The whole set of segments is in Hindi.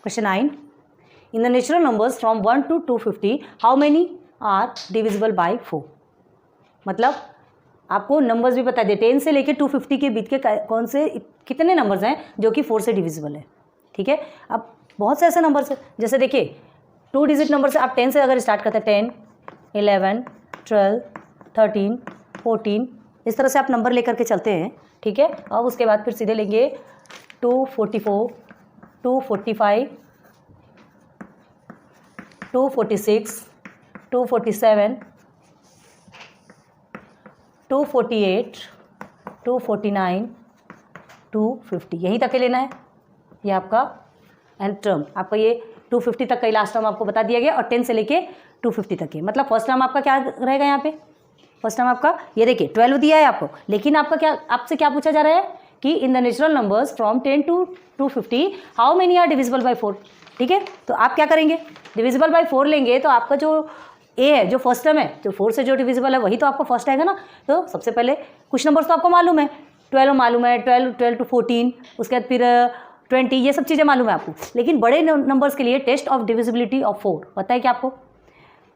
Question 9, in the natural numbers from 1 to 250 how many are divisible by 4। मतलब आपको नंबर्स भी बता दे 10 से लेकर 250 के बीच के कौन से कितने नंबर्स हैं जो कि 4 से डिविजिबल है। ठीक है, अब बहुत से ऐसे नंबर्स हैं, जैसे देखिए 2 डिजिट नंबर से आप 10 से अगर स्टार्ट करते हैं 10, 11, 12, 13, 14, इस तरह से आप नंबर लेकर के चलते हैं। ठीक है, अब उसके बाद फिर सीधे लेंगे 244, 245, 246, 247, 248, 249, 250, यहीं तक के लेना है। ये आपका एंड टर्म आपका ये 250 तक का लास्ट टर्म आपको बता दिया गया और 10 से लेके 250 तक के। मतलब फर्स्ट टर्म आपका क्या रहेगा यहाँ पे, फर्स्ट टर्म आपका ये देखिए 12 दिया है आपको, लेकिन आपका क्या आपसे क्या पूछा जा रहा है कि in the natural numbers from 10 to 250 how many are divisible by 4। ठीक है, तो आप क्या करेंगे, डिविजिबल बाय 4 लेंगे तो आपका जो ए है जो फर्स्ट टर्म है जो 4 से जो डिविजिबल है वही तो आपका फर्स्ट आएगा ना। तो सबसे पहले कुछ नंबर्स तो आपको मालूम है, 12 मालूम है, 12 to 14, उसके बाद फिर 20, ये सब चीज़ें मालूम है आपको। लेकिन बड़े नंबर्स के लिए टेस्ट ऑफ डिविजिबिलिटी ऑफ 4 पता है क्या आपको,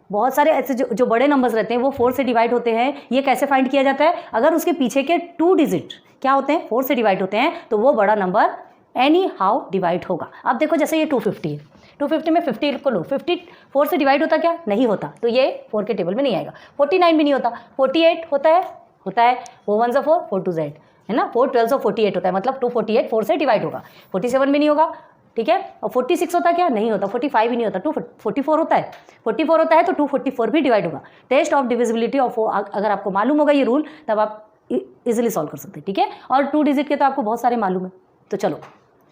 बहुत सारे ऐसे जो बड़े नंबर्स रहते हैं वो 4 से डिवाइड होते हैं। ये कैसे फाइंड किया जाता है, अगर उसके पीछे के 2 डिजिट क्या होते हैं 4 से डिवाइड होते हैं तो वो बड़ा नंबर एनी हाउ डिवाइड होगा। अब देखो जैसे ये 250 है, 250 में 50 को लो, 50 4 से डिवाइड होता क्या, नहीं होता, तो ये 4 के टेबल में नहीं आएगा। 49 भी नहीं होता, 48 होता है, 4 1 4, 4 2 है ना, 4 12 48 होता है, मतलब 248 4 से डिवाइड होगा। 47 भी नहीं होगा, ठीक है, और 46 होता क्या, नहीं होता, 45 भी नहीं होता, 244 होता है, 44 होता है तो 244 भी डिवाइड होगा। टेस्ट ऑफ डिविजिबिलिटी ऑफ 4 अगर आपको मालूम होगा ये रूल तब आप इजीली सॉल्व कर सकते हैं। ठीक है, और 2 डिजिट के तो आपको बहुत सारे मालूम है। तो चलो,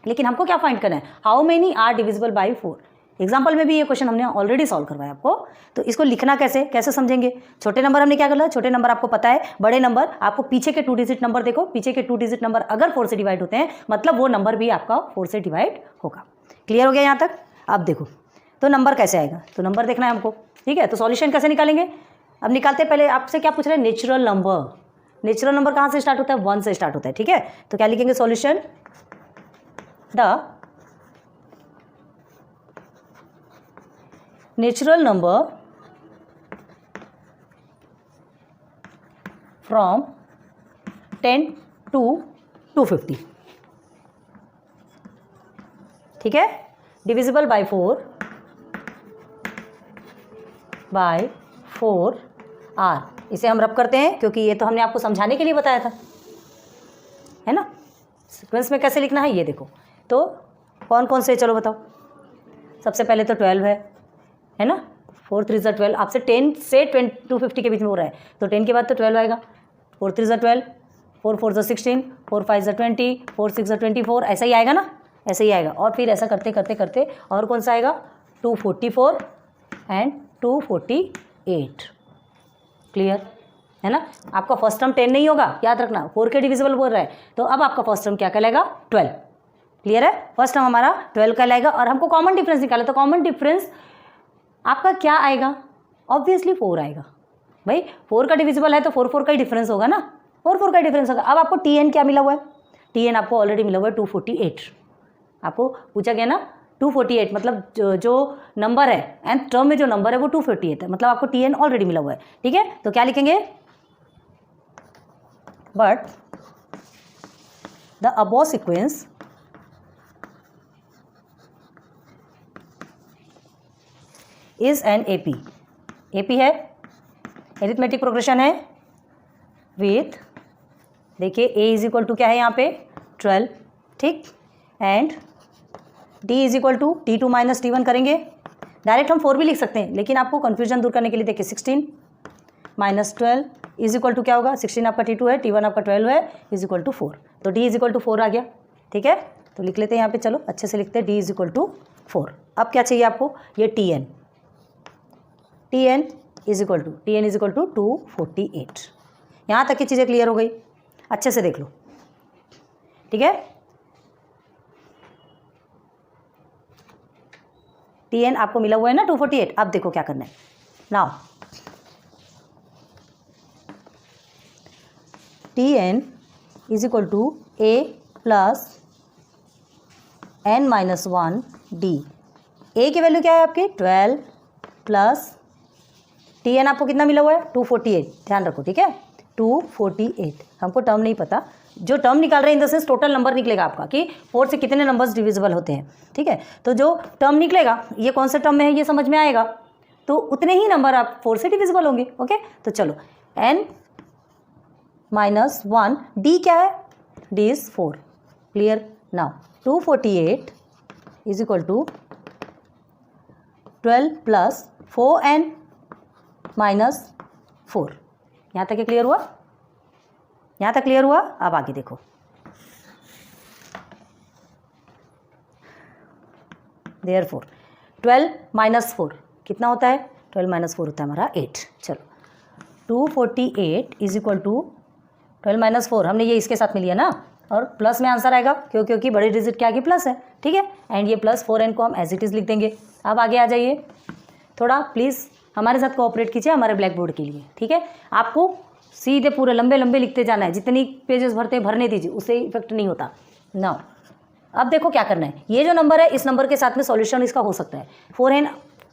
लेकिन हमको क्या फाइंड करना है, how many are divisible by 4। Example में भी ये क्वेश्चन हमने ऑलरेडी सॉल्व करवाया आपको, तो इसको लिखना कैसे समझेंगे। छोटे नंबर हमने क्या करना, छोटे नंबर आपको पता है, बड़े नंबर आपको पीछे के 2 डिजिट नंबर देखो, पीछे के 2 डिजिट नंबर अगर 4 से डिवाइड होते हैं मतलब वो नंबर भी आपका 4 से डिवाइड होगा। क्लियर हो गया यहाँ तक। अब देखो तो नंबर कैसे आएगा, तो नंबर देखना है हमको। ठीक है, तो सॉल्यूशन कैसे निकालेंगे, अब निकालते हैं। पहले आपसे क्या पूछ रहे हैं, नेचुरल नंबर। नेचुरल नंबर कहाँ से स्टार्ट होता है, 1 से स्टार्ट होता है। ठीक है, तो क्या लिखेंगे, solution the natural number from 10 to 250। ठीक है, डिविजिबल बाय 4 आर। इसे हम रब करते हैं क्योंकि ये तो हमने आपको समझाने के लिए बताया था, है ना। सीक्वेंस में कैसे लिखना है ये देखो, तो कौन कौन से, चलो बताओ। सबसे पहले तो 12 है ना, 4 3 12, आपसे 10 से 250 के बीच में हो रहा है तो 10 के बाद तो 12 आएगा। 4 3 12, 4 4 16, 4 5 20, 4 6 24, ऐसा ही आएगा ना, ऐसे ही आएगा। और फिर ऐसा करते करते करते और कौन सा आएगा, 244 एंड 248। क्लियर है ना। आपका फर्स्ट टर्म 10 नहीं होगा, याद रखना, 4 के डिविजिबल बोल रहा है, तो अब आपका फर्स्ट टर्म क्या कहलाएगा, 12। क्लियर है, फर्स्ट टर्म हमारा 12 कहलाएगा। और हमको कॉमन डिफरेंस निकाला, तो कॉमन डिफरेंस आपका क्या आएगा, ऑब्वियसली 4 आएगा भाई। 4 का डिविजिबल है तो 4 4 का ही डिफरेंस होगा ना, 4 4 का ही डिफरेंस होगा। अब आपको टीएन क्या मिला हुआ है, टीएन आपको ऑलरेडी मिला हुआ है 248। आपको पूछा गया ना 248, मतलब जो नंबर है एंड टर्म में जो नंबर है वो 248 है, मतलब आपको टीएन ऑलरेडी मिला हुआ है। ठीक है, तो क्या लिखेंगे, but the above sequence is an AP. AP है, एरिथमेटिक प्रोग्रेशन है विथ, देखिए ए इज इक्वल टू क्या है यहाँ पे 12, ठीक, and D is equal to T2 minus T1 करेंगे। डायरेक्ट हम 4 भी लिख सकते हैं, लेकिन आपको कंफ्यूजन दूर करने के लिए देखिए 16 माइनस 12 इज इक्वल टू क्या होगा, 16 आपका T2 है, T1 आपका 12 है, इज इक्वल टू 4, तो D इज इक्वल टू 4 आ गया। ठीक है, तो लिख लेते हैं यहाँ पे, चलो अच्छे से लिखते हैं, D इज इक्वल टू 4। अब क्या चाहिए आपको, ये TN इज इक्वल टू 248। यहाँ तक की चीज़ें क्लियर हो गई, अच्छे से देख लो। ठीक है, TN आपको मिला हुआ है ना 248। अब देखो क्या करना है, now TN is equal to A plus n minus 1 d। a की वैल्यू क्या है आपकी 12 प्लस tn आपको कितना मिला हुआ है 248, ध्यान रखो ठीक है 248। हमको टर्म नहीं पता, जो टर्म निकाल रहे हैं in the sense total number निकलेगा आपका कि 4 से कितने नंबर्स डिविजिबल होते हैं, ठीक है। तो जो टर्म निकलेगा ये कौन से टर्म में है ये समझ में आएगा, तो उतने ही नंबर आप 4 से डिविजिबल होंगे। ओके, तो चलो n माइनस 1 d क्या है, d is 4। Clear. Now 248 is equal to 12 plus 4n minus 4। यहाँ तक क्लियर हुआ, यहाँ तक क्लियर हुआ। अब आगे देखो, देयरफॉर 12 माइनस 4 कितना होता है, 12 माइनस 4 होता है हमारा 8। चलो 248 इज इक्वल टू 12 माइनस 4, हमने ये इसके साथ में लिया ना, और प्लस में आंसर आएगा क्योंकि बड़ी डिजिट क्या की प्लस है, ठीक है। एंड ये प्लस 4n को हम एज इट इज़ लिख देंगे। अब आगे आ जाइए, थोड़ा प्लीज़ हमारे साथ कोऑपरेट कीजिए हमारे ब्लैक बोर्ड के लिए, ठीक है। आपको सीधे पूरे लंबे लंबे लिखते जाना है, जितनी पेजेस भरने दीजिए, उससे इफेक्ट नहीं होता। नाउ अब देखो क्या करना है, ये जो नंबर है इस नंबर के साथ में सॉल्यूशन इसका हो सकता है। 4n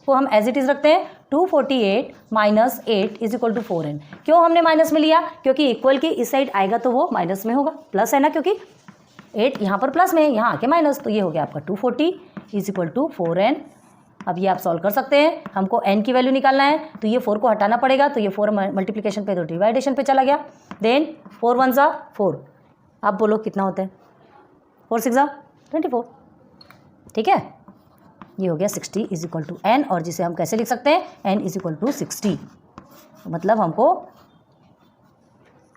को हम एज इट इज़ रखते हैं, 248 minus 8 is equal to 4n। क्यों हमने माइनस में लिया, क्योंकि इक्वल की इस साइड आएगा तो वो माइनस में होगा, प्लस है ना, क्योंकि 8 यहाँ पर प्लस में है, यहाँ आके माइनस, तो ये हो गया आपका 240 इज इक्वल टू 4n। अब ये आप सॉल्व कर सकते हैं, हमको n की वैल्यू निकालना है, तो ये 4 को हटाना पड़ेगा, तो ये 4 मल्टीप्लिकेशन पे तो डिवाइडेशन पे चला गया, देन 4 1 ज़ा 4। अब बोलो कितना होता है, 4 6 ज़ा 24, ठीक है। ये हो गया 60 इज इक्वल टू n, और जिसे हम कैसे लिख सकते हैं, n इज इक्वल टू 60। मतलब हमको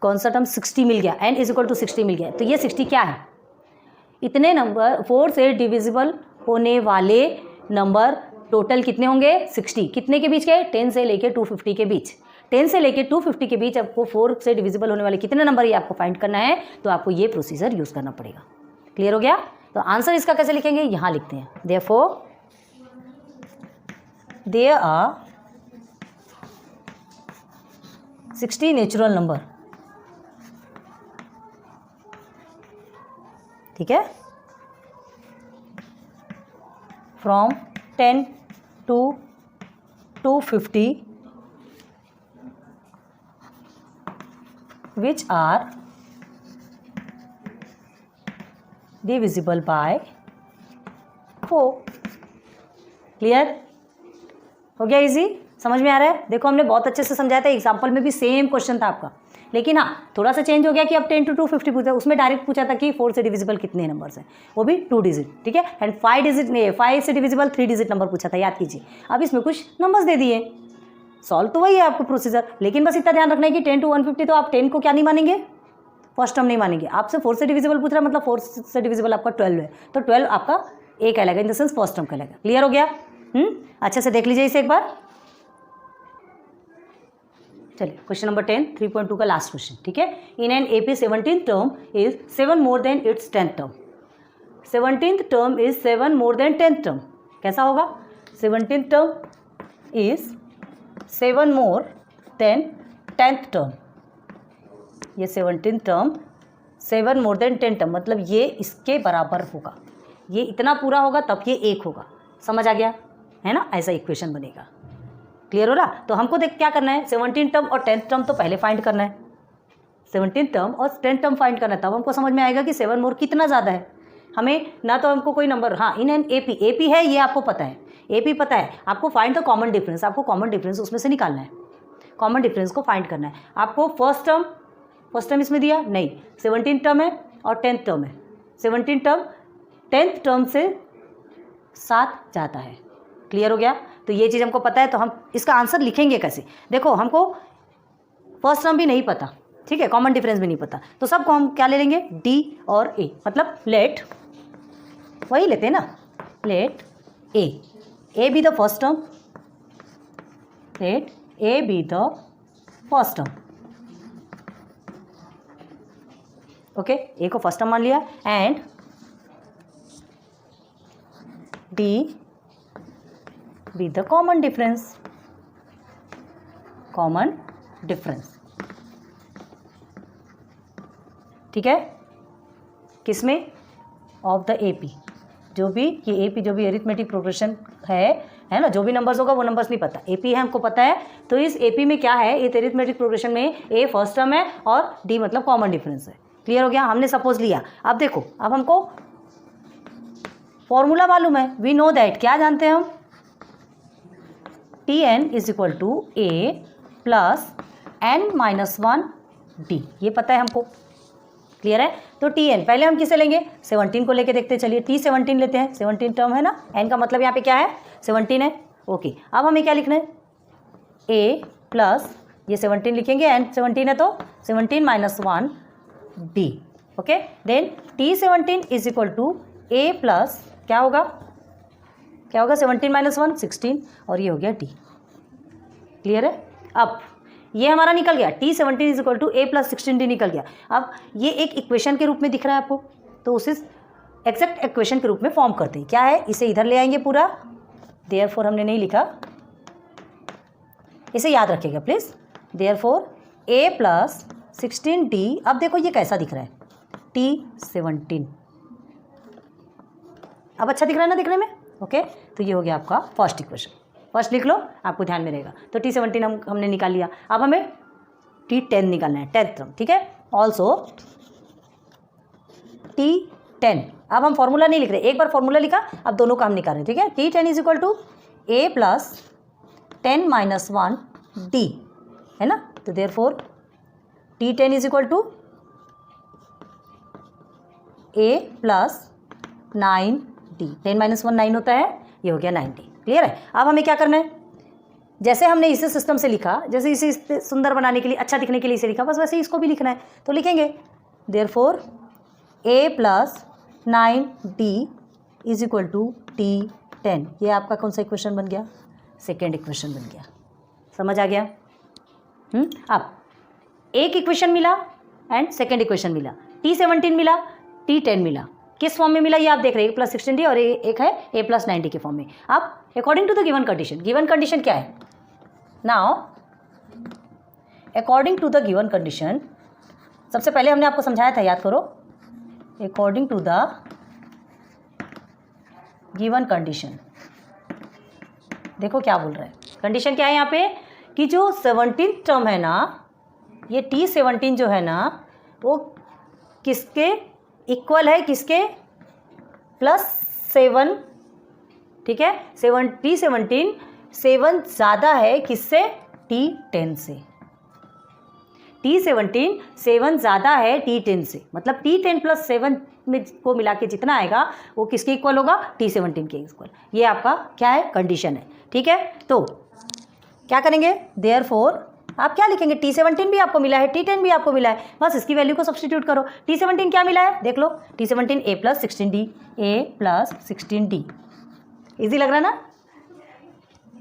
कौन सा टर्म 60 मिल गया, n इज इक्वल टू 60 मिल गया। तो ये 60 क्या है, इतने नंबर 4 से डिविजिबल होने वाले नंबर टोटल कितने होंगे 60, कितने के बीच के, 10 से लेके 250 के बीच। 10 से लेके 250 के बीच आपको 4 से डिविजिबल होने वाले कितने नंबर ये आपको फाइंड करना है, तो आपको ये प्रोसीजर यूज़ करना पड़ेगा। क्लियर हो गया। तो आंसर इसका कैसे लिखेंगे, यहाँ लिखते हैं, therefore there are 60 natural number, ठीक है, from 10 to 250 which are divisible by 4। Clear हो गया, इजी, समझ में आ रहा है। देखो हमने बहुत अच्छे से समझाया था, एग्जाम्पल में भी सेम क्वेश्चन था आपका, लेकिन हाँ थोड़ा सा चेंज हो गया कि अब 10 to 250 पूछा, उसमें डायरेक्ट पूछा था कि 4 से डिविजिबल कितने नंबर्स हैं, वो भी 2 डिजिट, ठीक है। एंड 5 डिजिट में 5 से डिविजिबल 3 डिजिट नंबर पूछा था, याद कीजिए। अब इसमें कुछ नंबर्स दे दिए, सॉल्व तो वही है आपको प्रोसीजर, लेकिन बस इतना ध्यान रखना है कि 10 to 150 तो आप 10 को क्या नहीं मानेंगे, फर्स्ट टर्म नहीं मानेंगे। आपसे 4 से डिविजिबल पूछ रहा है, मतलब 4 से डिविजिबल आपका 12 है, तो 12 आपका ए कहलाएगा, in the sense first term कहलाएगा। क्लियर हो गया। अच्छे से देख लीजिए इसे एक बार। चलिए क्वेश्चन नंबर 10 3.2 का लास्ट क्वेश्चन, ठीक है। In an AP 17th term is 7 more then it's 10th term. 17th term is 7 more then 10th term. कैसा होगा, 17th term is 7 more then 10th term. ये 17th term 7 more than 10 term, मतलब ये इसके बराबर होगा, ये इतना पूरा होगा तब ये 1 होगा। समझ आ गया है ना, ऐसा इक्वेशन बनेगा। क्लियर हो रहा। तो हमको देख क्या करना है, 17 टर्म और 10th टर्म तो पहले फाइंड करना है, 17 टर्म और 10th टर्म फाइंड करना है, तब हमको समझ में आएगा कि 7 मोर कितना ज़्यादा है। हमें ना तो हमको कोई नंबर, हाँ इन एन एपी है, ये आपको पता है, एपी पता है आपको, फाइंड द कॉमन डिफरेंस, आपको कॉमन डिफरेंस उसमें से निकालना है, कॉमन डिफरेंस को फाइंड करना है आपको। फर्स्ट टर्म इसमें दिया नहीं, 17 टर्म है और 10th टर्म है, 17 टर्म 10th टर्म से साथ जाता है। क्लियर हो गया। तो ये चीज़ हमको पता है, तो हम इसका आंसर लिखेंगे कैसे। देखो हमको फर्स्ट टर्म भी नहीं पता, ठीक है, कॉमन डिफरेंस भी नहीं पता, तो सबको हम क्या ले लेंगे, डी और ए, मतलब लेट, वही लेते हैं ना, let A B the first term, let A B the first term. Okay, A को फर्स्ट टर्म मान लिया, and D be the common difference, ठीक है, किसमें, ऑफ द एपी, जो भी ये AP जो भी एरिथमेटिक प्रोग्रेशन है ना, जो भी नंबर्स होगा वो नंबर्स नहीं पता, AP है हमको पता है। तो इस AP में क्या है, इस एरिथमेटिक प्रोग्रेशन में A फर्स्ट टर्म है और D मतलब कॉमन डिफरेंस है। क्लियर हो गया, हमने सपोज लिया। अब देखो, अब हमको फॉर्मूला मालूम है, वी नो दैट, क्या जानते हैं हम, Tn is equal to A plus n-1 D, ये पता है हमको। क्लियर है, तो Tn पहले हम किसे लेंगे, 17 को लेके देखते हैं। चलिए T17 लेते हैं, 17 टर्म है ना, n का मतलब यहाँ पे क्या है 17 है। ओके, अब हमें क्या लिखना है, A प्लस ये 17 लिखेंगे, n 17 है तो 17-1 D। Okay, then T17 is equal to A plus क्या होगा 17-1 16, और ये हो गया D। क्लियर है, अब ये हमारा निकल गया, T17 is equal to A plus 16D निकल गया। अब ये एक इक्वेशन के रूप में दिख रहा है आपको, तो उसे एग्जैक्ट इक्वेशन के रूप में फॉर्म करते हैं। क्या है, इसे इधर ले आएंगे पूरा, देयरफॉर हमने नहीं लिखा, इसे याद रखिएगा please, therefore A plus 16D। अब देखो ये कैसा दिख रहा है, T17, अब अच्छा दिख रहा है ना दिखने में। ओके, तो ये हो गया आपका फर्स्ट इक्वेशन, फर्स्ट लिख लो, आपको ध्यान में रहेगा। तो T17 हमने निकाल लिया, अब हमें T10 निकालना है, 10th टर्म। ठीक है, ऑल्सो T10, अब हम फॉर्मूला नहीं लिख रहे, एक बार फॉर्मूला लिखा, अब दोनों का हम निकाल रहे हैं। ठीक है, T10 is equal to A plus 10-1 D है ना, तो therefore T10 is equal to A plus 9D, 10-1 9 होता है, ये हो गया 9D। क्लियर है, अब हमें क्या करना है, जैसे हमने इसे सिस्टम से लिखा, जैसे इसे सुंदर बनाने के लिए, अच्छा दिखने के लिए इसे लिखा, बस वैसे ही इसको भी लिखना है। तो लिखेंगे therefore A plus 9D is equal to T10। ये आपका कौन सा इक्वेशन बन गया, सेकेंड इक्वेशन बन गया। समझ आ गया। अब एक इक्वेशन मिला एंड सेकेंड इक्वेशन मिला, T17 मिला, T10 मिला, किस फॉर्म में मिला ये आप देख रहे हैं, प्लस 16D और एक है A प्लस 9D के फॉर्म में। अब according to the given condition क्या है, now according to the given condition, सबसे पहले हमने आपको समझाया था, याद करो, according to the given condition, देखो क्या बोल रहा है, कंडीशन क्या है यहाँ पे, कि जो 17 टर्म है ना, ये T17 जो है ना, वो किसके इक्वल है, किसके, +7। ठीक है, T17 7 ज़्यादा है किससे, T10 से। T17 7 ज़्यादा है T10 से, मतलब T10 प्लस 7 में को मिला के जितना आएगा वो किसके इक्वल होगा, T17 के इक्वल। ये आपका क्या है, कंडीशन है। ठीक है, तो क्या करेंगे, देयरफॉर आप क्या लिखेंगे, T17 भी आपको मिला है, T10 भी आपको मिला है, बस इसकी वैल्यू को सब्स्टिट्यूट करो। T17 क्या मिला है, देख लो, T17 A plus 16D, A plus 16D। Easy लग रहा है ना,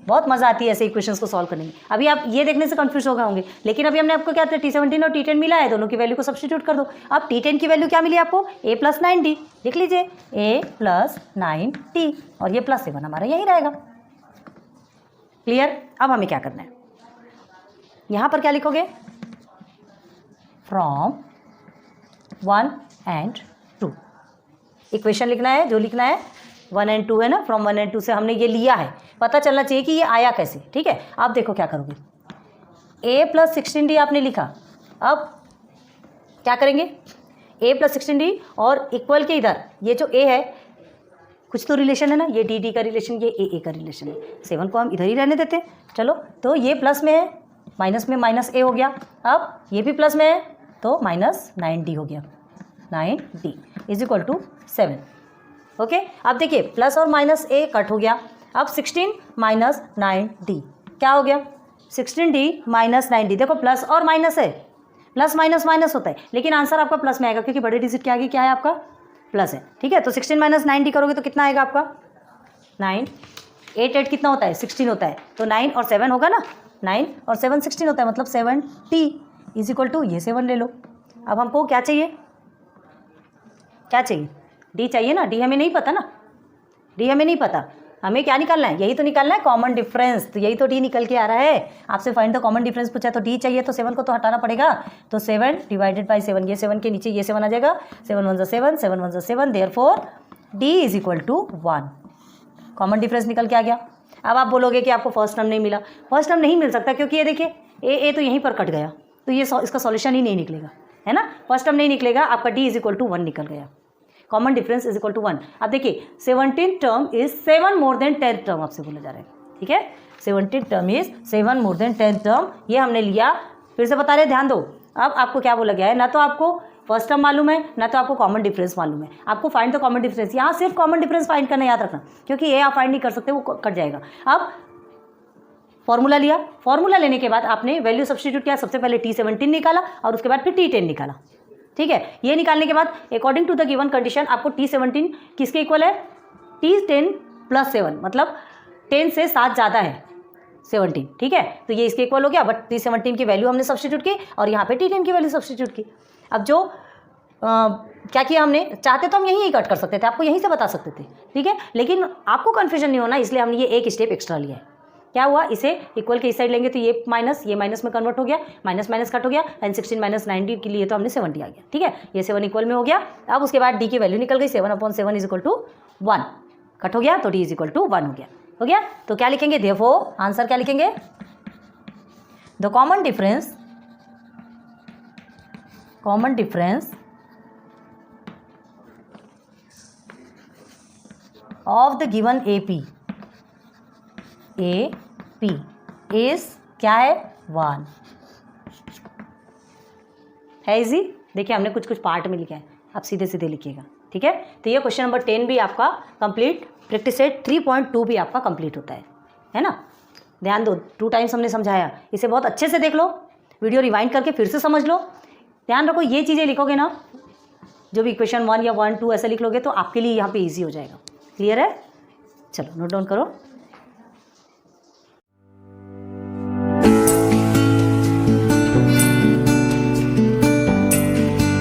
बहुत मज़ा आती है ऐसे इक्वेशंस को सॉल्व करने में। अभी आप ये देखने से कंफ्यूज हो गए होंगे, लेकिन अभी हमने आपको क्या था, T17 और T10 मिला है, दोनों की वैल्यू को सब्स्टिट्यूट कर दो। अब T10 की वैल्यू क्या मिली आपको, A प्लस 9D, लिख लीजिए A प्लस 9D, और ये प्लस 7 हमारा यही रहेगा। क्लियर, अब हमें क्या करना है, यहाँ पर क्या लिखोगे, फ्रॉम 1 and 2, इक्वेशन लिखना है, जो लिखना है 1 and 2 है ना, फ्रॉम 1 and 2 से हमने ये लिया है, पता चलना चाहिए कि ये आया कैसे। ठीक है, आप देखो क्या करोगे, A प्लस 16D आपने लिखा, अब क्या करेंगे, A प्लस 16D और इक्वल के इधर ये जो A है, कुछ तो रिलेशन है ना, ये D का रिलेशन, ये A का रिलेशन है, 7 को हम इधर ही रहने देते हैं। चलो, तो ये प्लस में है, माइनस में माइनस A हो गया, अब ये भी प्लस में है तो माइनस 9D हो गया, 9D is equal to 7। Okay, अब देखिए प्लस और माइनस A कट हो गया, अब 16 माइनस 9D क्या हो गया, 16D माइनस 9D। देखो प्लस और माइनस है, प्लस माइनस माइनस होता है, लेकिन आंसर आपका प्लस में आएगा क्योंकि बड़े डिजिट के आगे क्या है आपका, प्लस है। ठीक है, तो 16 माइनस 9D करोगे तो कितना आएगा आपका, 9, 8 कितना होता है, 16 होता है, तो 9 और 7 होगा ना, 9 और 7 16 होता है, मतलब 7D इज इक्वल टू ये 7 ले लो। अब हमको क्या चाहिए, क्या चाहिए, D चाहिए ना, D हमें नहीं पता ना, D हमें नहीं पता, हमें क्या निकालना है, यही तो निकालना है कॉमन डिफरेंस, तो यही तो D निकल के आ रहा है। आपसे फाइंड द कॉमन डिफरेंस पूछा तो D चाहिए, तो 7 को तो हटाना पड़ेगा, तो 7 डिवाइडेड बाई 7, ये 7 के नीचे ये 7 आ जाएगा, 7 1 7, 7 1 7, therefore D is equal to 1। Common difference निकल के आ गया। अब आप बोलोगे कि आपको फर्स्ट टर्म नहीं मिला, फर्स्ट टर्म नहीं मिल सकता क्योंकि ये देखिए ए तो यहीं पर कट गया, तो ये इसका सॉल्यूशन ही नहीं निकलेगा, है ना। फर्स्ट टर्म नहीं निकलेगा, आपका डी इज इक्वल टू 1 निकल गया। Common difference is equal to 1। अब देखिए 17 term is 7 more than 10 term आपसे बोला जा रहा है, ठीक है। 17 term is 7 more than 10 term, ये हमने लिया। फिर से बता रहे, ध्यान दो। अब आपको क्या बोला गया है, ना तो आपको फर्स्ट टर्म मालूम है, ना तो आपको कॉमन डिफरेंस मालूम है। आपको फाइंड द कॉमन डिफरेंस, यहाँ सिर्फ कॉमन डिफरेंस फाइंड करना याद रखना, क्योंकि ये आप फाइंड नहीं कर सकते, वो कट जाएगा। अब फॉर्मूला लिया, फॉर्मूला लेने के बाद आपने वैल्यू सब्स्टिट्यूट किया। सबसे पहले T17 निकाला और उसके बाद फिर T10 निकाला, ठीक है। ये निकालने के बाद according to the given condition आपको T17 किसके इक्वल है, T10 + 7, मतलब 10 से 7 ज़्यादा है 17, ठीक है। तो ये इसके इक्वल हो गया, बट T17 की वैल्यू हमने सब्स्टिट्यूट की और यहाँ पे T10 की वैल्यू सब्स्टिट्यूट की। अब जो क्या किया हमने, चाहते तो हम यहीं कट कर सकते थे, आपको यहीं से बता सकते थे, ठीक है, लेकिन आपको कन्फ्यूजन नहीं होना इसलिए हमने ये एक स्टेप एक्स्ट्रा लिया है। क्या हुआ, इसे इक्वल के इस साइड लेंगे तो ये माइनस में कन्वर्ट हो गया, माइनस माइनस कट हो गया, एंड 16 - 90 के लिए तो हमने 70 आ गया, ठीक है। ये 7 इक्वल में हो गया। अब उसके बाद डी की वैल्यू निकल गई, 7/7 इज इक्वल टू 1 कट हो गया, तो डी इज इक्वल टू 1 हो गया। तो क्या लिखेंगे, देयरफॉर आंसर क्या लिखेंगे, the common difference of the given AP is क्या है, 1 है। इजी, देखिए हमने कुछ पार्ट में लिखा है, आप सीधे सीधे लिखिएगा, ठीक है। तो ये क्वेश्चन नंबर 10 भी आपका कंप्लीट, प्रैक्टिस सेट 3.2 भी आपका कंप्लीट होता है ना। ध्यान दो, 2 टाइम्स हमने समझाया, इसे बहुत अच्छे से देख लो, वीडियो रिवाइंड करके फिर से समझ लो। ध्यान रखो, ये चीज़ें लिखोगे ना, जो भी इक्वेशन 1 या 1 2 ऐसे लिख लोगे तो आपके लिए यहाँ पे ईजी हो जाएगा। क्लियर है, चलो नोट डाउन करो।